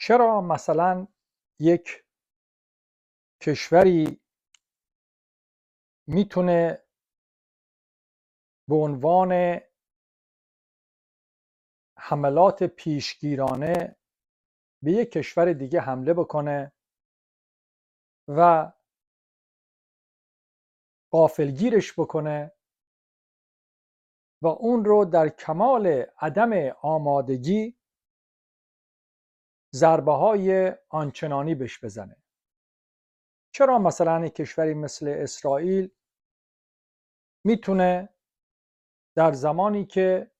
چرا مثلا یک کشوری میتونه به عنوان حملات پیشگیرانه به یک کشور دیگه حمله بکنه و غافلگیرش بکنه و اون رو در کمال عدم آمادگی ضربه های آنچنانی بهش بزنه؟ چرا مثلا یک کشوری مثل اسرائیل میتونه در زمانی که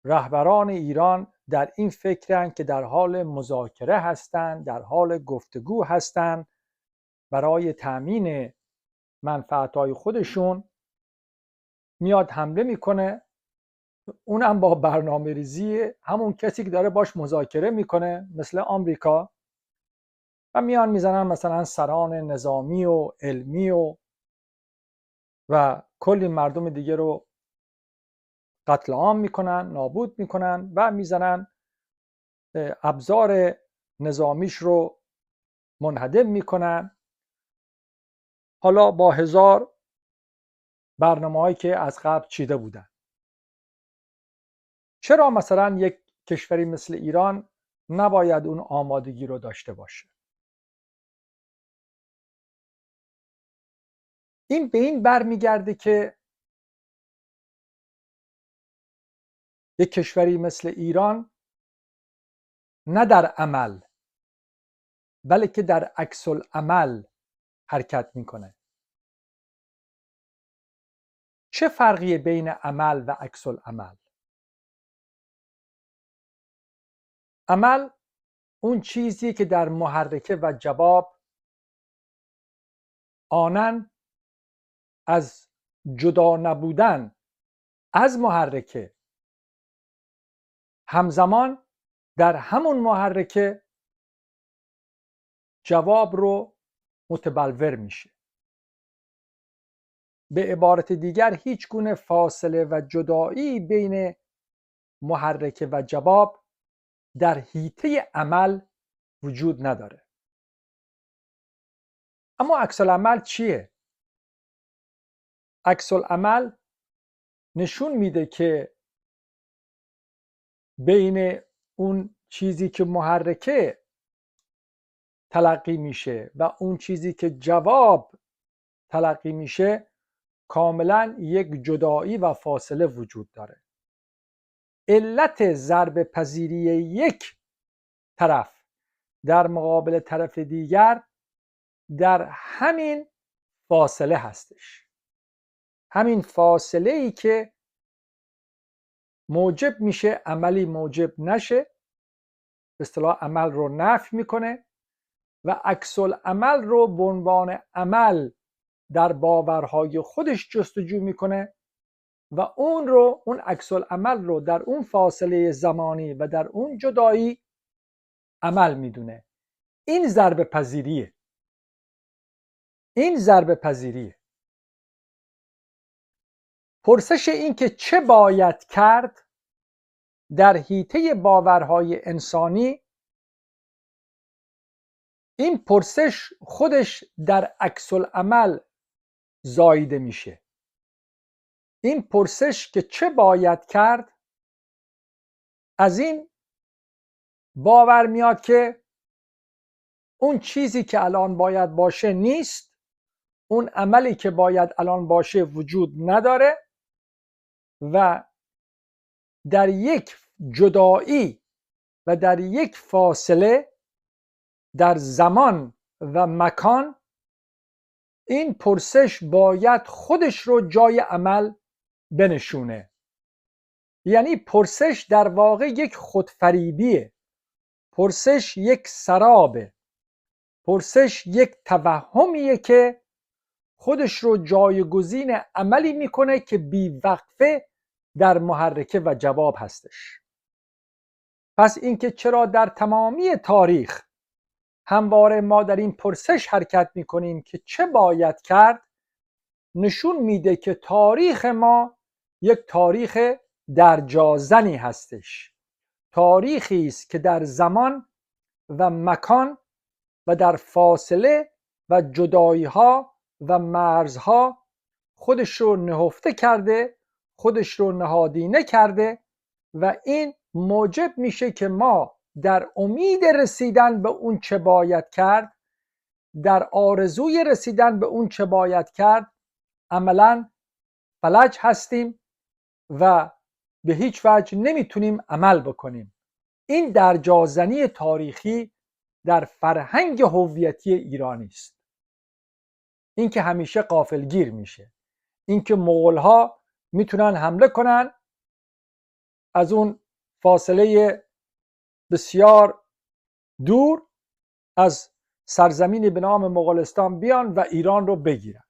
رهبران ایران در این فکرن که در حال مذاکره هستند، در حال گفتگو هستند برای تأمین منفعتهای خودشون، میاد حمله میکنه، اونم با برنامه ریزی همون کسی که داره باش مذاکره میکنه مثل آمریکا، و میان میزنن مثلا سران نظامی و علمی و کلی مردم دیگه رو قتل عام میکنن، نابود میکنن و میزنن ابزار نظامیش رو منهدم میکنن، حالا با هزار برنامه‌هایی که از قبل چیده بودن. چرا مثلا یک کشوری مثل ایران نباید اون آمادگی رو داشته باشه؟ این به این برمیگرده که یک کشوری مثل ایران نه در عمل بلکه در عکس العمل حرکت میکنه. چه فرقی بین عمل و عکس العمل؟ عمل اون چیزی که در محرکه و جواب آنن از جدا نبودن از محرکه همزمان در همون محرکه جواب رو متبلور میشه. به عبارت دیگر هیچ گونه فاصله و جدایی بین محرکه و جواب در حیطه عمل وجود نداره. اما عکس العمل چیه؟ عکس العمل نشون میده که بین اون چیزی که محرکه تلقی میشه و اون چیزی که جواب تلقی میشه کاملا یک جدایی و فاصله وجود داره. علت ضرب پذیری یک طرف در مقابل طرف دیگر در همین فاصله هستش. همین فاصله ای که موجب میشه عملی موجب نشه، به اصطلاح عمل رو نفی میکنه و عکس العمل رو به عنوان عمل در باورهای خودش جستجو میکنه و اون عکس العمل رو در اون فاصله زمانی و در اون جدایی عمل میدونه. این ضرب پذیریه. این ضرب پذیریه. پرسش این که چه باید کرد در حیطه باورهای انسانی، این پرسش خودش در عکس العمل زاییده میشه. این پرسش که چه باید کرد از این باور میاد که اون چیزی که الان باید باشه نیست، اون عملی که باید الان باشه وجود نداره و در یک جدایی و در یک فاصله در زمان و مکان این پرسش باید خودش رو جای عمل بنشونه. یعنی پرسش در واقع یک خودفریبیه. پرسش یک سرابه. پرسش یک توهمیه که خودش رو جایگزین عملی میکنه که بیوقفه در محرکه و جواب هستش. پس اینکه چرا در تمامی تاریخ همواره ما در این پرسش حرکت میکنیم که چه باید کرد، نشون میده که تاریخ ما یک تاریخ درجازنی هستش. تاریخی است که در زمان و مکان و در فاصله و جدایی‌ها و مرزها خودش رو نهفته کرده، خودش رو نهادینه کرده و این موجب میشه که ما در امید رسیدن به اون چه باید کرد، در آرزوی رسیدن به اون چه باید کرد، عملاً فلج هستیم و به هیچ وجه نمیتونیم عمل بکنیم. این درجازنی تاریخی در فرهنگ هویتی ایرانی است. این که همیشه غافلگیر میشه، این که مغول‌ها میتونن حمله کنن، از اون فاصله بسیار دور از سرزمینی به نام مغولستان بیان و ایران رو بگیرن.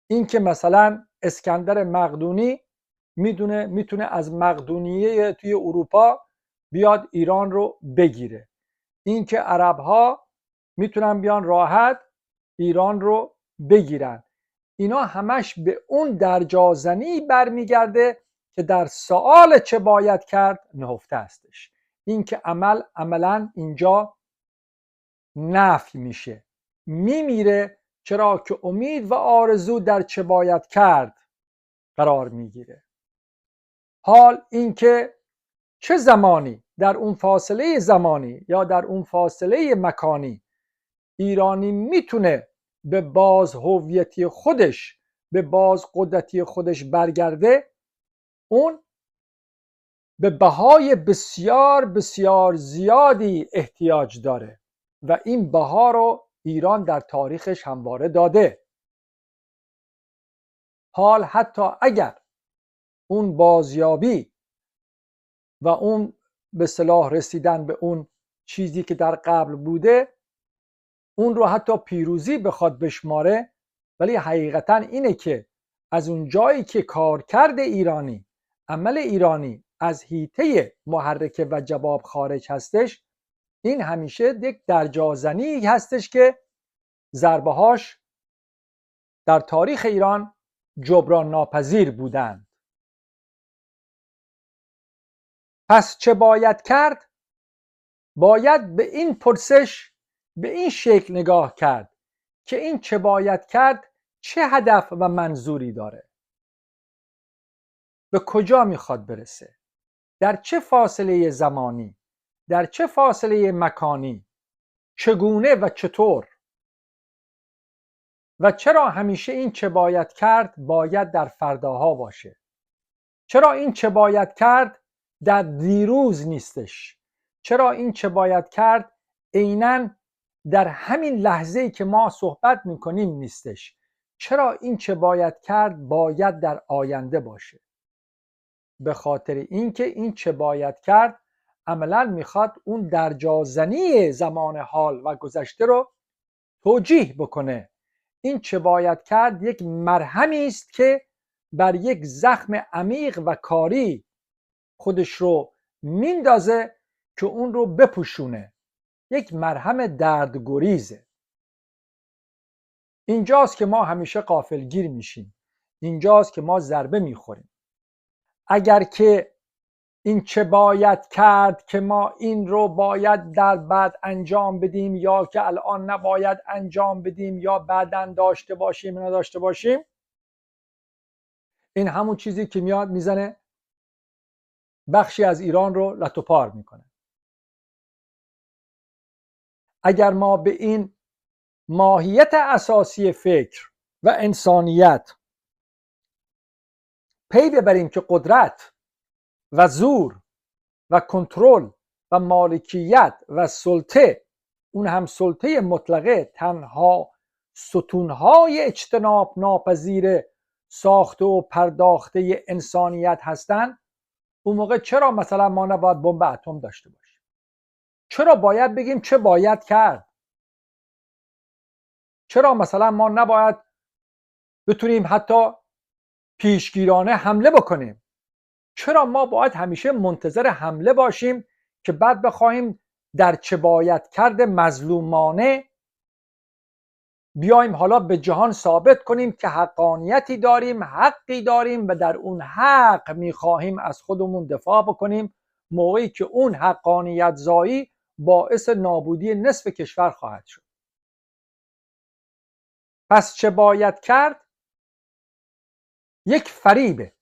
این که مثلا اسکندر مقدونی میتونه از مقدونیه توی اروپا بیاد ایران رو بگیره. این که عرب‌ها میتونن بیان راحت ایران رو بگیرن. اینا همش به اون درجازنی برمیگرده که در سوال چه باید کرد نهفته هستش. این که عملاً اینجا نفی میشه، میمیره، چرا که امید و آرزو در چه باید کرد قرار میگیره. حال اینکه چه زمانی در اون فاصله زمانی یا در اون فاصله مکانی ایرانی میتونه به باز هویتی خودش، به باز قدرتی خودش برگرده، اون به بهای بسیار بسیار زیادی احتیاج داره و این بها رو ایران در تاریخش همواره داده. حال حتی اگر اون بازیابی و اون به صلاح رسیدن به اون چیزی که در قبل بوده اون رو حتی پیروزی بخواد بشماره، ولی حقیقتا اینه که از اون جایی که کارکرد ایرانی، عمل ایرانی از حیطه محرک و جواب خارج هستش، این همیشه یک درجازنی هستش که ضربه‌هاش در تاریخ ایران جبران ناپذیر بودند. پس چه باید کرد؟ باید به این پرسش به این شکل نگاه کرد که این چه باید کرد چه هدف و منظوری داره، به کجا میخواد برسه، در چه فاصله زمانی، در چه فاصله مکانی، چگونه و چطور، و چرا همیشه این چه باید کرد باید در فرداها باشه، چرا این چه باید کرد در دیروز نیستش، چرا این چه باید کرد عیناً در همین لحظه‌ای که ما صحبت میکنیم نیستش، چرا این چه باید کرد باید در آینده باشه. به خاطر اینکه این چه باید کرد عملاً میخواد اون درجازنی زمان حال و گذشته رو توجیه بکنه. این چه باید کرد یک مرهمی است که بر یک زخم عمیق و کاری خودش رو میندازه که اون رو بپوشونه، یک مرهم دردگریزه. اینجاست که ما همیشه غافلگیر میشیم، اینجاست که ما ضربه میخوریم. اگر که این چه باید کرد که ما این رو باید در بعد انجام بدیم یا که الان نباید انجام بدیم یا بعداً داشته باشیم یا نداشته باشیم، این همون چیزی که میاد میزنه بخشی از ایران رو لت و پار میکنه. اگر ما به این ماهیت اساسی فکر و انسانیت پی ببریم که قدرت و زور و کنترل و مالکیت و سلطه، اون هم سلطه مطلقه، تنها ستونهای اجتناب ناپذیر ساخته و پرداخته انسانیت هستند، اون موقع چرا مثلا ما نباید بمب اتم داشته باشیم؟ چرا باید بگیم چه باید کرد؟ چرا مثلا ما نباید بتونیم حتی پیشگیرانه حمله بکنیم؟ چرا ما باید همیشه منتظر حمله باشیم که بعد بخوایم در چه باید کرد مظلومانه بیایم حالا به جهان ثابت کنیم که حقانیتی داریم، حقی داریم و در اون حق میخواهیم از خودمون دفاع بکنیم، موقعی که اون حقانیت زایی باعث نابودی نصف کشور خواهد شد. پس چه باید کرد؟ یک فریبه،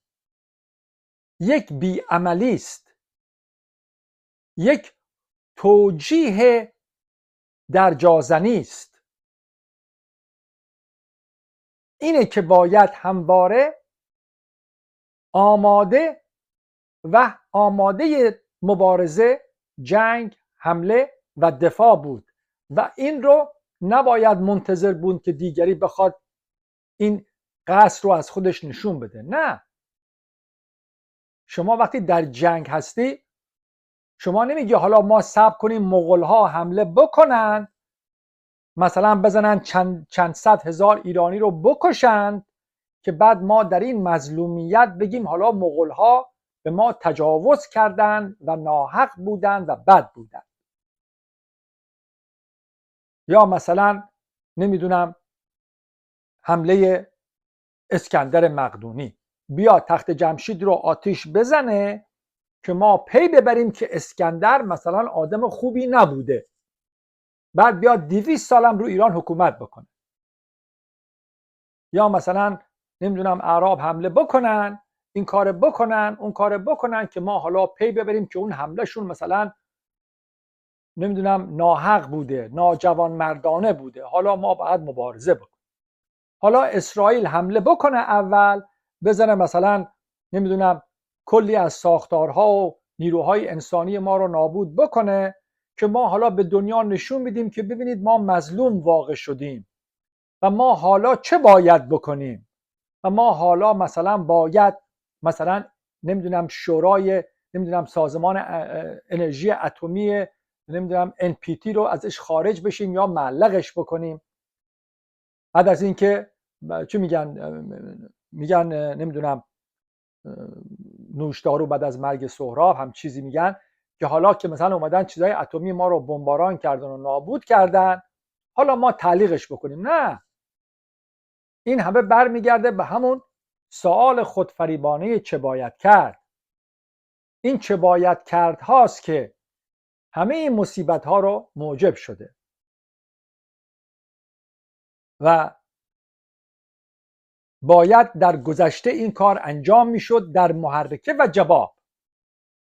یک بیعملی است، یک توجیه در جازنی است. اینه که باید همواره آماده مبارزه، جنگ، حمله و دفاع بود و این رو نباید منتظر بود که دیگری بخواد این قصر رو از خودش نشون بده. نه، شما وقتی در جنگ هستی شما نمیگی حالا ما صبر کنیم مغول‌ها حمله بکنن، مثلا بزنن چند صد هزار ایرانی رو بکشند که بعد ما در این مظلومیت بگیم حالا مغول‌ها به ما تجاوز کردن و ناحق بودن و بد بودن. یا مثلا نمیدونم حمله اسکندر مقدونی، بیا تخت جمشید رو آتیش بزنه که ما پی ببریم که اسکندر مثلا آدم خوبی نبوده، بعد بیا 200 سالم رو ایران حکومت بکنه. یا مثلا نمیدونم اعراب حمله بکنن، این کار بکنن، اون کار بکنن که ما حالا پی ببریم که اون حملهشون مثلا نمیدونم ناحق بوده، ناجوان مردانه بوده، حالا ما باید مبارزه بکنیم. حالا اسرائیل حمله بکنه، اول بزنه مثلا نمیدونم کلی از ساختارها و نیروهای انسانی ما رو نابود بکنه که ما حالا به دنیا نشون میدیم که ببینید ما مظلوم واقع شدیم و ما حالا چه باید بکنیم و ما حالا مثلا باید مثلا نمیدونم شورای نمیدونم سازمان انرژی اتمی نمیدونم NPT رو ازش خارج بشیم یا معلقش بکنیم. بعد از اینکه چه میگن نمیدونم نوشدارو بعد از مرگ سهراب هم چیزی میگن که حالا که مثلا اومدن چیزای اتمی ما رو بمباران کردن و نابود کردن، حالا ما تعلیقش بکنیم. نه، این همه برمیگرده به همون سوال خودفریبانه چه باید کرد. این چه باید کرد هاست که همه این مصیبت ها رو موجب شده و باید در گذشته این کار انجام میشد در محرکه و جواب.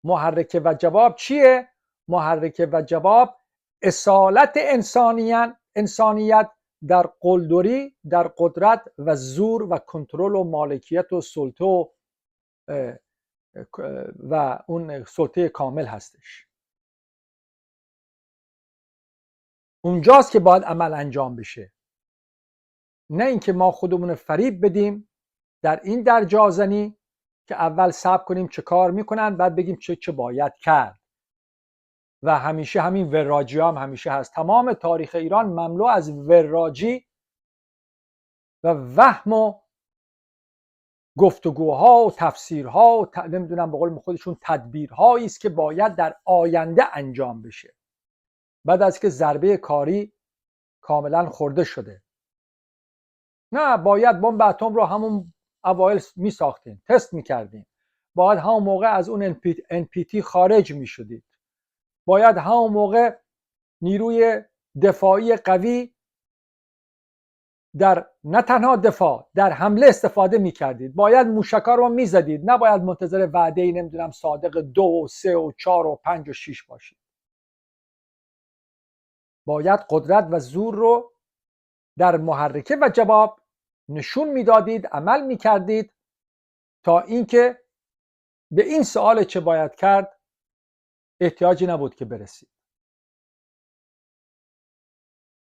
محرکه و جواب چیه؟ محرکه و جواب اصالت انسانیت در قلدری، در قدرت و زور و کنترل و مالکیت و سلطه و اون سلطه کامل هستش. اونجاست که باید عمل انجام بشه، نه اینکه ما خودمون فریب بدیم در این درجازنی که اول صبر کنیم چه کار میکنن بعد بگیم چه باید کرد. و همیشه همین وراجی هم همیشه هست. تمام تاریخ ایران مملو از وراجی و وهم و گفتگوها و تفسیرها و نمیدونم به قول خودشون تدبیرهایی است که باید در آینده انجام بشه بعد از که ضربه کاری کاملا خورده شده. نه، باید بمب اتم رو همون اوایل میساختین، تست میکردین، باید همون موقع از اون NPT خارج میشدید، باید همون موقع نیروی دفاعی قوی در نه تنها دفاع در حمله استفاده میکردید، باید موشکا رو میزدید، نباید منتظر وعده نمیدونم صادق 2 و 3 و 4 و 5 و 6 باشید. باید قدرت و زور رو در محرکه و جواب نشون میدادید، عمل میکردید تا اینکه به این سوال چه باید کرد احتیاجی نبود که برسید.